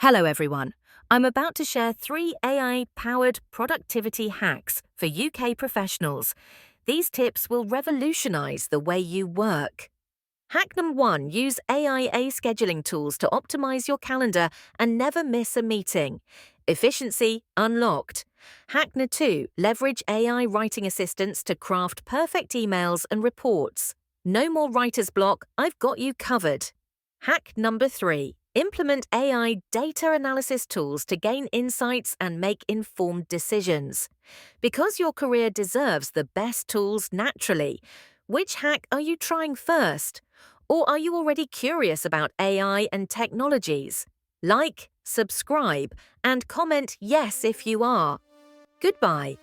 Hello, everyone. I'm about to share 3 AI-powered productivity hacks for UK professionals. These tips will revolutionize the way you work. Hack number 1, use AI scheduling tools to optimize your calendar and never miss a meeting. Efficiency unlocked. Hack number 2, leverage AI writing assistants to craft perfect emails and reports. No more writer's block, I've got you covered. Hack number 3, implement AI data analysis tools to gain insights and make informed decisions. Because your career deserves the best tools naturally, which hack are you trying first? Or are you already curious about AI and technologies? Like, subscribe, and comment yes if you are. Goodbye.